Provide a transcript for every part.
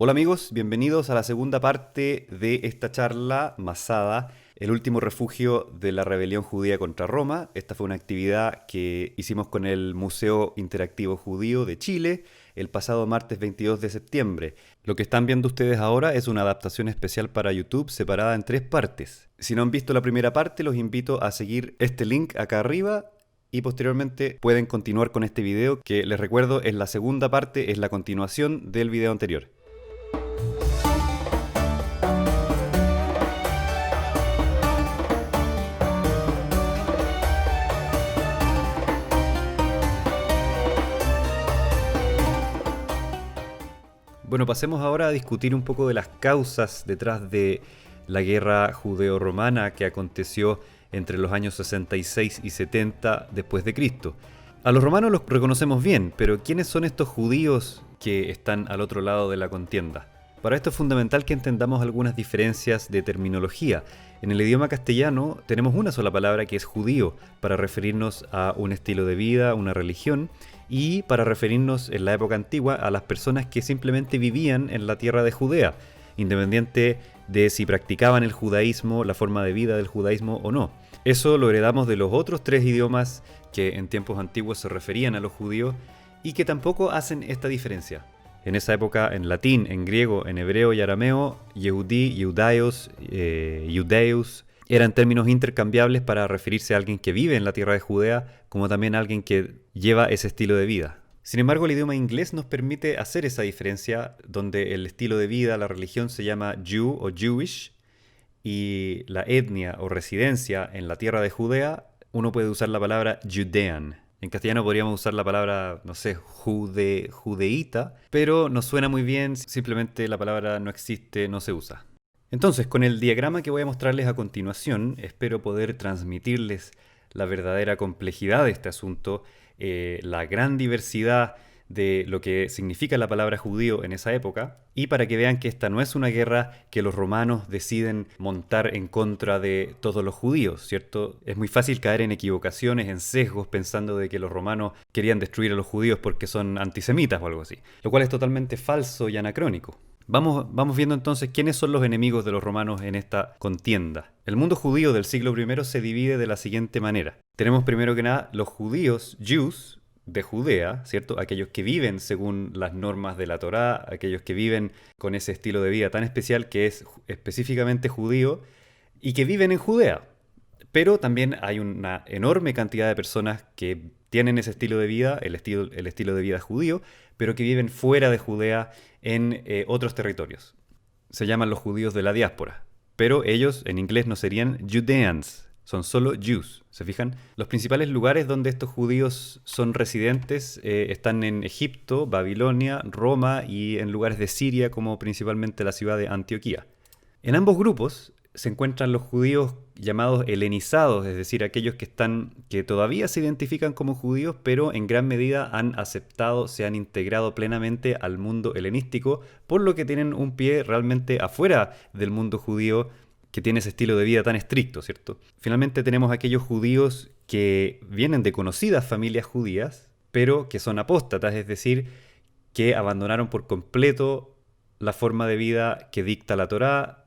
Hola amigos, bienvenidos a la segunda parte de esta charla Masada, el último refugio de la rebelión judía contra Roma. Esta fue una actividad que hicimos con el Museo Interactivo Judío de Chile el pasado martes 22 de septiembre. Lo que están viendo ustedes ahora es una adaptación especial para YouTube separada en tres partes. Si no han visto la primera parte, los invito a seguir este link acá arriba y posteriormente pueden continuar con este video que les recuerdo es la segunda parte, es la continuación del video anterior. Bueno, pasemos ahora a discutir un poco de las causas detrás de la guerra judeo-romana que aconteció entre los años 66 y 70 después de Cristo. A los romanos los reconocemos bien, pero ¿quiénes son estos judíos que están al otro lado de la contienda? Para esto es fundamental que entendamos algunas diferencias de terminología. En el idioma castellano tenemos una sola palabra que es judío para referirnos a un estilo de vida, una religión, y para referirnos en la época antigua a las personas que simplemente vivían en la tierra de Judea, independiente de si practicaban el judaísmo, la forma de vida del judaísmo o no. Eso lo heredamos de los otros tres idiomas que en tiempos antiguos se referían a los judíos y que tampoco hacen esta diferencia. En esa época, en latín, en griego, en hebreo y arameo, Yehudí, Yudaios, Yudeus eran términos intercambiables para referirse a alguien que vive en la tierra de Judea, como también a alguien que lleva ese estilo de vida. Sin embargo, el idioma inglés nos permite hacer esa diferencia, donde el estilo de vida, la religión, se llama Jew o Jewish, y la etnia o residencia en la tierra de Judea, uno puede usar la palabra Judean. En castellano podríamos usar la palabra, no sé, judeíta, pero no suena muy bien, simplemente la palabra no existe, no se usa. Entonces, con el diagrama que voy a mostrarles a continuación, espero poder transmitirles la verdadera complejidad de este asunto, la gran diversidad de lo que significa la palabra judío en esa época, y para que vean que esta no es una guerra que los romanos deciden montar en contra de todos los judíos, ¿cierto? Es muy fácil caer en equivocaciones, en sesgos, pensando de que los romanos querían destruir a los judíos porque son antisemitas o algo así, lo cual es totalmente falso y anacrónico. Vamos viendo entonces quiénes son los enemigos de los romanos en esta contienda. El mundo judío del siglo I se divide de la siguiente manera. Tenemos primero que nada los judíos, Jews, de Judea, ¿cierto? Aquellos que viven según las normas de la Torá, aquellos que viven con ese estilo de vida tan especial que es específicamente judío y que viven en Judea. Pero también hay una enorme cantidad de personas que tienen ese estilo de vida, el estilo de vida judío, pero que viven fuera de Judea en otros territorios. Se llaman los judíos de la diáspora, pero ellos en inglés no serían Judeans, son solo Jews. ¿Se fijan? Los principales lugares donde estos judíos son residentes están en Egipto, Babilonia, Roma y en lugares de Siria como principalmente la ciudad de Antioquía. En ambos grupos se encuentran los judíos llamados helenizados, es decir, aquellos que todavía se identifican como judíos, pero en gran medida han aceptado, se han integrado plenamente al mundo helenístico, por lo que tienen un pie realmente afuera del mundo judío que tiene ese estilo de vida tan estricto, ¿cierto? Finalmente tenemos aquellos judíos que vienen de conocidas familias judías, pero que son apóstatas, es decir, que abandonaron por completo la forma de vida que dicta la Torá,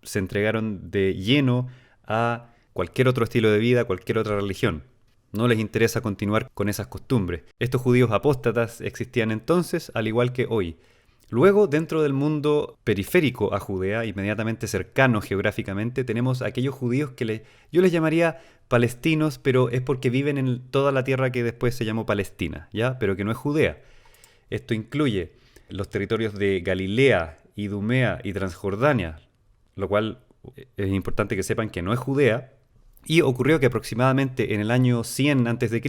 se entregaron de lleno a cualquier otro estilo de vida, cualquier otra religión. No les interesa continuar con esas costumbres. Estos judíos apóstatas existían entonces, al igual que hoy. Luego, dentro del mundo periférico a Judea, inmediatamente cercano geográficamente, tenemos aquellos judíos que yo les llamaría palestinos, pero es porque viven en toda la tierra que después se llamó Palestina, ¿ya? Pero que no es Judea. Esto incluye los territorios de Galilea, Idumea y Transjordania, lo cual es importante que sepan que no es Judea, y ocurrió que aproximadamente en el año 100 a.C.,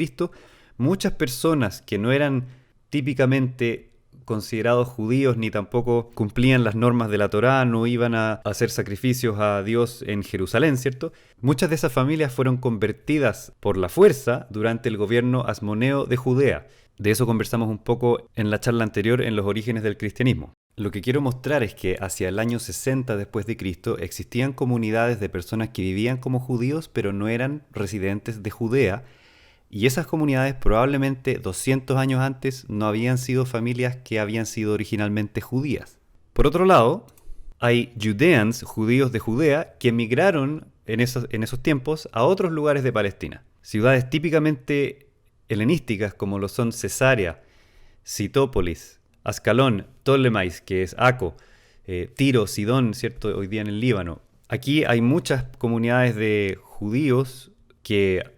muchas personas que no eran típicamente considerados judíos ni tampoco cumplían las normas de la Torá, no iban a hacer sacrificios a Dios en Jerusalén, ¿cierto? Muchas de esas familias fueron convertidas por la fuerza durante el gobierno asmoneo de Judea. De eso conversamos un poco en la charla anterior en los orígenes del cristianismo. Lo que quiero mostrar es que hacia el año 60 después de Cristo existían comunidades de personas que vivían como judíos pero no eran residentes de Judea, y esas comunidades probablemente 200 años antes no habían sido familias que habían sido originalmente judías. Por otro lado, hay Judeans, judíos de Judea, que emigraron en esos tiempos a otros lugares de Palestina. Ciudades típicamente helenísticas como lo son Cesarea, Citópolis, Ascalón, Ptolemais, que es Aco, Tiro, Sidón, ¿cierto? Hoy día en el Líbano. Aquí hay muchas comunidades de judíos que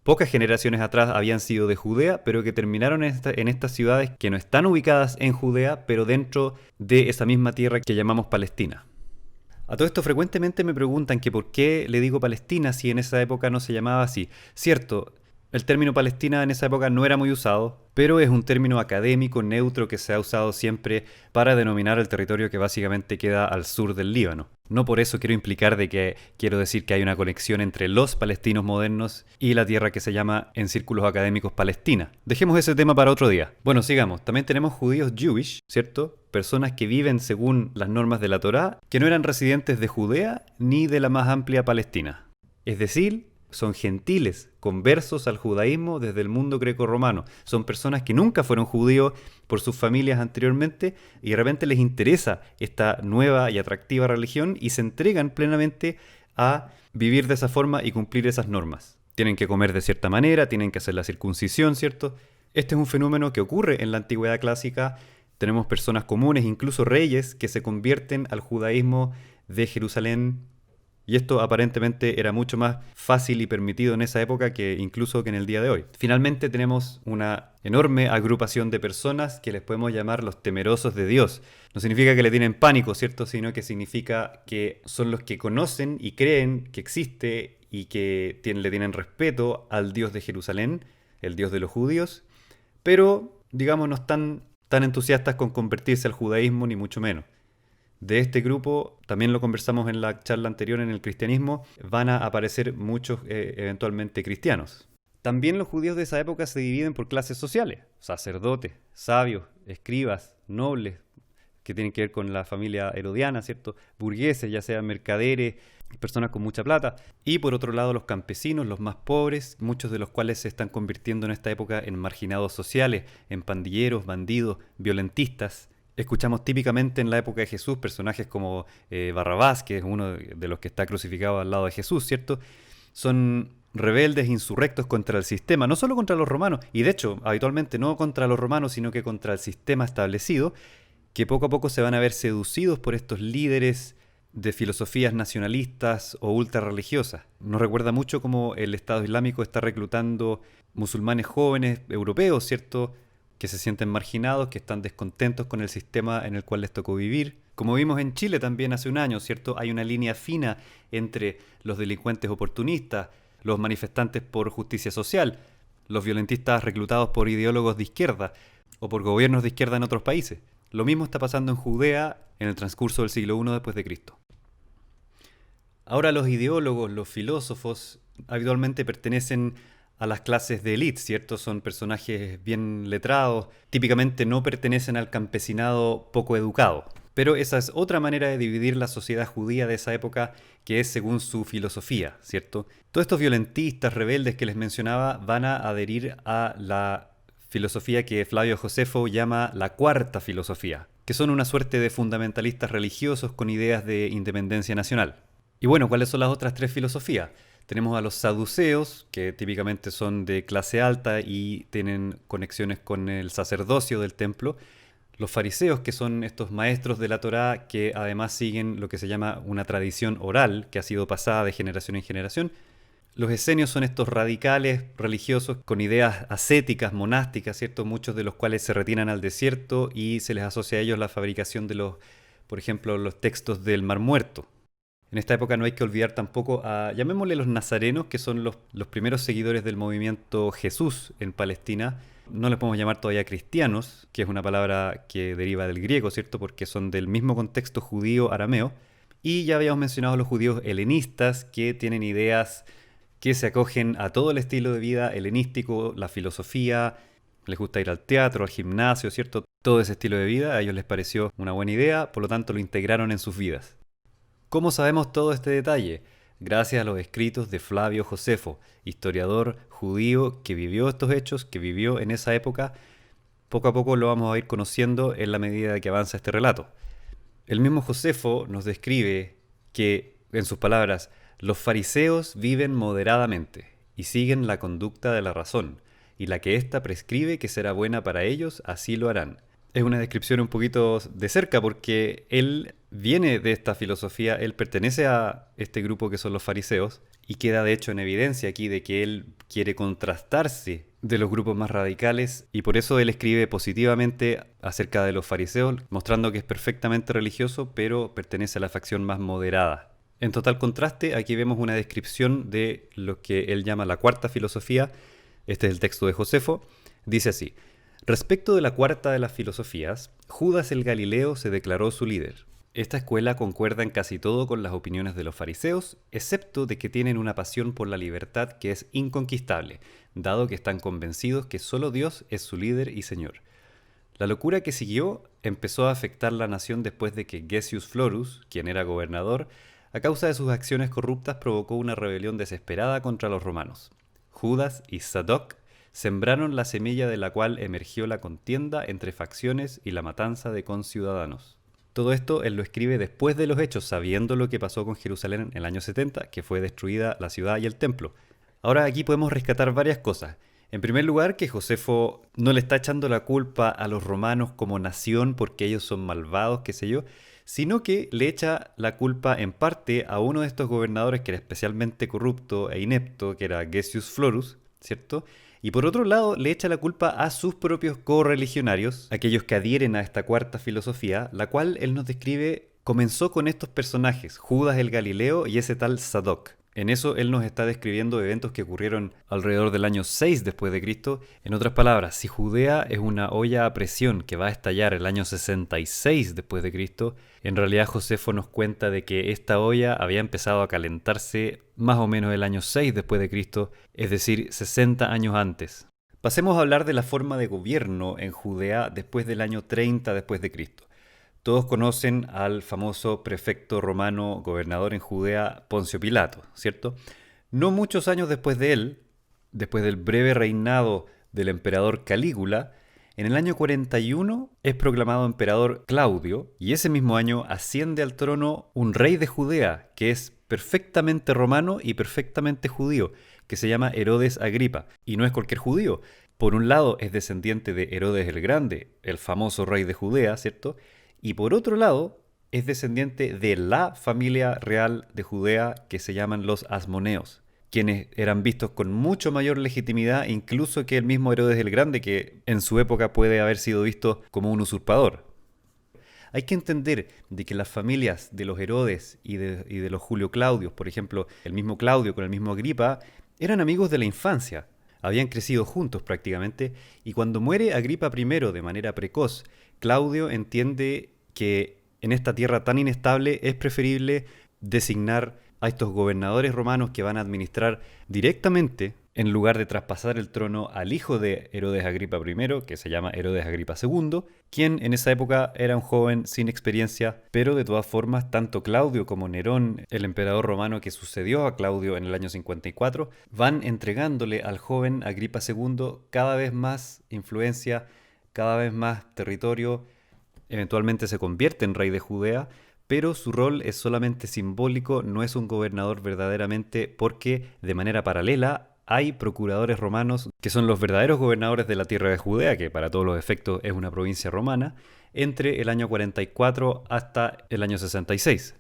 pocas generaciones atrás habían sido de Judea, pero que terminaron en estas ciudades que no están ubicadas en Judea, pero dentro de esa misma tierra que llamamos Palestina. A todo esto frecuentemente me preguntan que por qué le digo Palestina si en esa época no se llamaba así. Cierto, el término Palestina en esa época no era muy usado, pero es un término académico neutro que se ha usado siempre para denominar el territorio que básicamente queda al sur del Líbano. No por eso quiero implicar de que quiero decir que hay una conexión entre los palestinos modernos y la tierra que se llama en círculos académicos Palestina. Dejemos ese tema para otro día. Bueno, sigamos. También tenemos judíos Jewish, ¿cierto? Personas que viven según las normas de la Torá, que no eran residentes de Judea ni de la más amplia Palestina. Es decir, son gentiles, conversos al judaísmo desde el mundo greco-romano. Son personas que nunca fueron judíos por sus familias anteriormente y de repente les interesa esta nueva y atractiva religión y se entregan plenamente a vivir de esa forma y cumplir esas normas. Tienen que comer de cierta manera, tienen que hacer la circuncisión, ¿cierto? Este es un fenómeno que ocurre en la antigüedad clásica. Tenemos personas comunes, incluso reyes, que se convierten al judaísmo de Jerusalén. Y esto aparentemente era mucho más fácil y permitido en esa época que incluso que en el día de hoy. Finalmente tenemos una enorme agrupación de personas que les podemos llamar los temerosos de Dios. No significa que le tienen pánico, ¿cierto? Sino que significa que son los que conocen y creen que existe y que le tienen respeto al Dios de Jerusalén, el Dios de los judíos, pero, digamos, no están tan entusiastas con convertirse al judaísmo, ni mucho menos. De este grupo, también lo conversamos en la charla anterior en el cristianismo, van a aparecer muchos eventualmente cristianos. También los judíos de esa época se dividen por clases sociales: sacerdotes, sabios, escribas, nobles, que tienen que ver con la familia herodiana, ¿cierto? Burgueses, ya sean mercaderes, personas con mucha plata. Y por otro lado los campesinos, los más pobres, muchos de los cuales se están convirtiendo en esta época en marginados sociales, en pandilleros, bandidos, violentistas. Escuchamos típicamente en la época de Jesús personajes como Barrabás, que es uno de los que está crucificado al lado de Jesús, ¿cierto? Son rebeldes, insurrectos contra el sistema, no solo contra los romanos, y de hecho, habitualmente no contra los romanos, sino que contra el sistema establecido, que poco a poco se van a ver seducidos por estos líderes de filosofías nacionalistas o ultra religiosas. Nos recuerda mucho cómo el Estado Islámico está reclutando musulmanes jóvenes europeos, ¿cierto?, que se sienten marginados, que están descontentos con el sistema en el cual les tocó vivir. Como vimos en Chile también hace un año, ¿cierto? Hay una línea fina entre los delincuentes oportunistas, los manifestantes por justicia social, los violentistas reclutados por ideólogos de izquierda o por gobiernos de izquierda en otros países. Lo mismo está pasando en Judea en el transcurso del siglo I después de Cristo. Ahora los ideólogos, los filósofos, habitualmente pertenecen a las clases de élite, ¿cierto? Son personajes bien letrados, típicamente no pertenecen al campesinado poco educado. Pero esa es otra manera de dividir la sociedad judía de esa época, que es según su filosofía, ¿cierto? Todos estos violentistas, rebeldes que les mencionaba, van a adherir a la filosofía que Flavio Josefo llama la cuarta filosofía, que son una suerte de fundamentalistas religiosos con ideas de independencia nacional. Y bueno, ¿cuáles son las otras tres filosofías? Tenemos a los saduceos, que típicamente son de clase alta y tienen conexiones con el sacerdocio del templo. Los fariseos, que son estos maestros de la Torá, que además siguen lo que se llama una tradición oral, que ha sido pasada de generación en generación. Los esenios son estos radicales religiosos con ideas ascéticas, monásticas, ¿cierto? Muchos de los cuales se retiran al desierto y se les asocia a ellos la fabricación de por ejemplo, los textos del Mar Muerto. En esta época no hay que olvidar tampoco a, llamémosle, los nazarenos, que son los primeros seguidores del movimiento Jesús en Palestina. No les podemos llamar todavía cristianos, que es una palabra que deriva del griego, ¿cierto? Porque son del mismo contexto judío-arameo. Y ya habíamos mencionado a los judíos helenistas, que tienen ideas que se acogen a todo el estilo de vida helenístico, la filosofía, les gusta ir al teatro, al gimnasio, ¿cierto? Todo ese estilo de vida a ellos les pareció una buena idea, por lo tanto lo integraron en sus vidas. ¿Cómo sabemos todo este detalle? Gracias a los escritos de Flavio Josefo, historiador judío que vivió estos hechos, que vivió en esa época. Poco a poco lo vamos a ir conociendo en la medida que avanza este relato. El mismo Josefo nos describe que, en sus palabras, los fariseos viven moderadamente y siguen la conducta de la razón, y la que ésta prescribe que será buena para ellos, así lo harán. Es una descripción un poquito de cerca porque él viene de esta filosofía, él pertenece a este grupo que son los fariseos, y queda de hecho en evidencia aquí de que él quiere contrastarse de los grupos más radicales, y por eso él escribe positivamente acerca de los fariseos, mostrando que es perfectamente religioso, pero pertenece a la facción más moderada. En total contraste, aquí vemos una descripción de lo que él llama la cuarta filosofía. Este es el texto de Josefo. Dice así: respecto de la cuarta de las filosofías, Judas el Galileo se declaró su líder. Esta escuela concuerda en casi todo con las opiniones de los fariseos, excepto de que tienen una pasión por la libertad que es inconquistable, dado que están convencidos que solo Dios es su líder y señor. La locura que siguió empezó a afectar la nación después de que Gessius Florus, quien era gobernador, a causa de sus acciones corruptas provocó una rebelión desesperada contra los romanos. Judas y Sadoc sembraron la semilla de la cual emergió la contienda entre facciones y la matanza de conciudadanos. Todo esto él lo escribe después de los hechos, sabiendo lo que pasó con Jerusalén en el año 70, que fue destruida la ciudad y el templo. Ahora aquí podemos rescatar varias cosas. En primer lugar, que Josefo no le está echando la culpa a los romanos como nación porque ellos son malvados, qué sé yo, sino que le echa la culpa en parte a uno de estos gobernadores que era especialmente corrupto e inepto, que era Gessius Florus, ¿cierto? Y por otro lado, le echa la culpa a sus propios correligionarios, aquellos que adhieren a esta cuarta filosofía, la cual él nos describe comenzó con estos personajes, Judas el Galileo y ese tal Sadoc. En eso él nos está describiendo eventos que ocurrieron alrededor del año 6 después de Cristo. En otras palabras, si Judea es una olla a presión que va a estallar el año 66 después de Cristo, en realidad Josefo nos cuenta de que esta olla había empezado a calentarse más o menos el año 6 después de Cristo, es decir, 60 años antes. Pasemos a hablar de la forma de gobierno en Judea después del año 30 después de Cristo. Todos conocen al famoso prefecto romano gobernador en Judea, Poncio Pilato, ¿cierto? No muchos años después de él, después del breve reinado del emperador Calígula, en el año 41 es proclamado emperador Claudio, y ese mismo año asciende al trono un rey de Judea que es perfectamente romano y perfectamente judío, que se llama Herodes Agripa, y no es cualquier judío. Por un lado es descendiente de Herodes el Grande, el famoso rey de Judea, ¿cierto? Y por otro lado, es descendiente de la familia real de Judea que se llaman los Asmoneos, quienes eran vistos con mucho mayor legitimidad incluso que el mismo Herodes el Grande, que en su época puede haber sido visto como un usurpador. Hay que entender de que las familias de los Herodes y de los Julio Claudios, por ejemplo, el mismo Claudio con el mismo Agripa, eran amigos de la infancia. Habían crecido juntos prácticamente, y cuando muere Agripa I de manera precoz, Claudio entiende que en esta tierra tan inestable es preferible designar a estos gobernadores romanos que van a administrar directamente, en lugar de traspasar el trono al hijo de Herodes Agripa I, que se llama Herodes Agripa II, quien en esa época era un joven sin experiencia, pero de todas formas tanto Claudio como Nerón, el emperador romano que sucedió a Claudio en el año 54, van entregándole al joven Agripa II cada vez más influencia, cada vez más territorio. Eventualmente se convierte en rey de Judea, pero su rol es solamente simbólico, no es un gobernador verdaderamente, porque de manera paralela hay procuradores romanos que son los verdaderos gobernadores de la tierra de Judea, que para todos los efectos es una provincia romana, entre el año 44 hasta el año 66.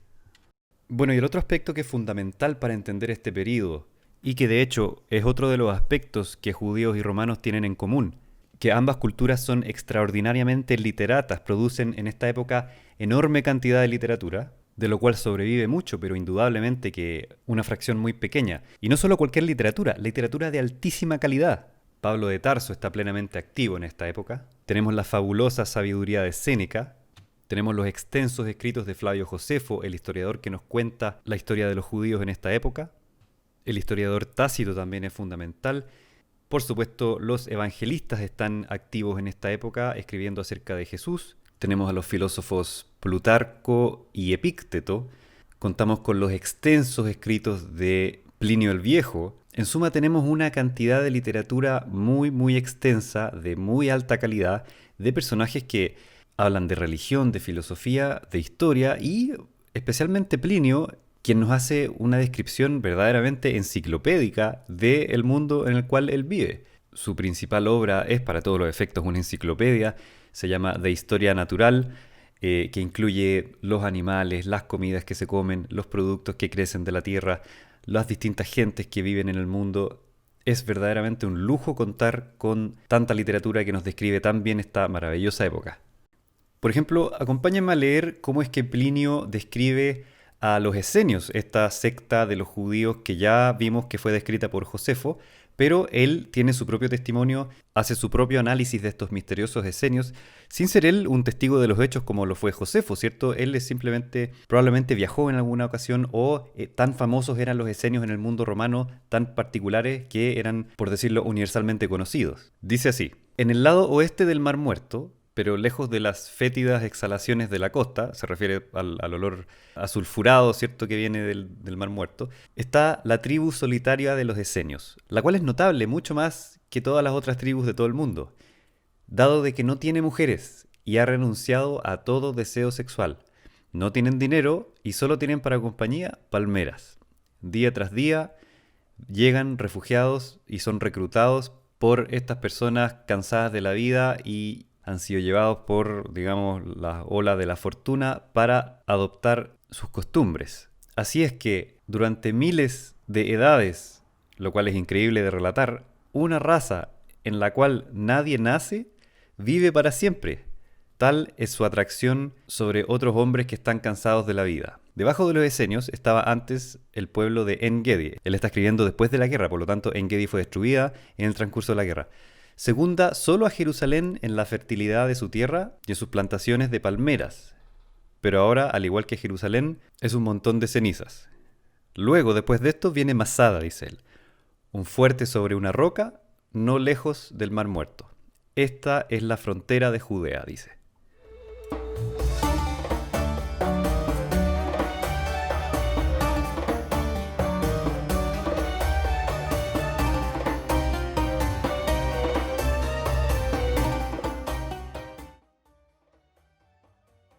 Bueno, y el otro aspecto que es fundamental para entender este período, y que de hecho es otro de los aspectos que judíos y romanos tienen en común, que ambas culturas son extraordinariamente literatas, producen en esta época enorme cantidad de literatura, de lo cual sobrevive mucho, pero indudablemente que una fracción muy pequeña. Y no solo cualquier literatura, literatura de altísima calidad. Pablo de Tarso está plenamente activo en esta época. Tenemos la fabulosa sabiduría de Séneca. Tenemos los extensos escritos de Flavio Josefo, el historiador que nos cuenta la historia de los judíos en esta época. El historiador Tácito también es fundamental. Por supuesto, los evangelistas están activos en esta época escribiendo acerca de Jesús. Tenemos a los filósofos Plutarco y Epícteto. Contamos con los extensos escritos de Plinio el Viejo. En suma, tenemos una cantidad de literatura muy extensa, de muy alta calidad, de personajes que hablan de religión, de filosofía, de historia y especialmente Plinio, quien nos hace una descripción verdaderamente enciclopédica del mundo en el cual él vive. Su principal obra es para todos los efectos una enciclopedia, se llama De Historia Natural, que incluye los animales, las comidas que se comen, los productos que crecen de la tierra, las distintas gentes que viven en el mundo. Es verdaderamente un lujo contar con tanta literatura que nos describe tan bien esta maravillosa época. Por ejemplo, acompáñenme a leer cómo es que Plinio describe a los esenios, esta secta de los judíos que ya vimos que fue descrita por Josefo, pero él tiene su propio testimonio, hace su propio análisis de estos misteriosos esenios, sin ser él un testigo de los hechos como lo fue Josefo, ¿cierto? Él es simplemente, probablemente viajó en alguna ocasión o tan famosos eran los esenios en el mundo romano, tan particulares que eran, por decirlo, universalmente conocidos. Dice así: en el lado oeste del Mar Muerto, pero lejos de las fétidas exhalaciones de la costa, se refiere al olor asulfurado, ¿cierto?, que viene del Mar Muerto, está la tribu solitaria de los esenios, la cual es notable mucho más que todas las otras tribus de todo el mundo, dado de que no tiene mujeres y ha renunciado a todo deseo sexual. No tienen dinero y solo tienen para compañía palmeras. Día tras día llegan refugiados y son reclutados por estas personas cansadas de la vida y han sido llevados por, digamos, la ola de la fortuna para adoptar sus costumbres. Así es que durante miles de edades, lo cual es increíble de relatar, una raza en la cual nadie nace vive para siempre. Tal es su atracción sobre otros hombres que están cansados de la vida. Debajo de los esenios estaba antes el pueblo de En-Gedi. Él está escribiendo después de la guerra, por lo tanto En-Gedi fue destruida en el transcurso de la guerra. Segunda solo a Jerusalén en la fertilidad de su tierra y en sus plantaciones de palmeras. Pero ahora, al igual que Jerusalén, es un montón de cenizas. Luego, después de esto, viene Masada, dice él. Un fuerte sobre una roca, no lejos del Mar Muerto. Esta es la frontera de Judea, dice.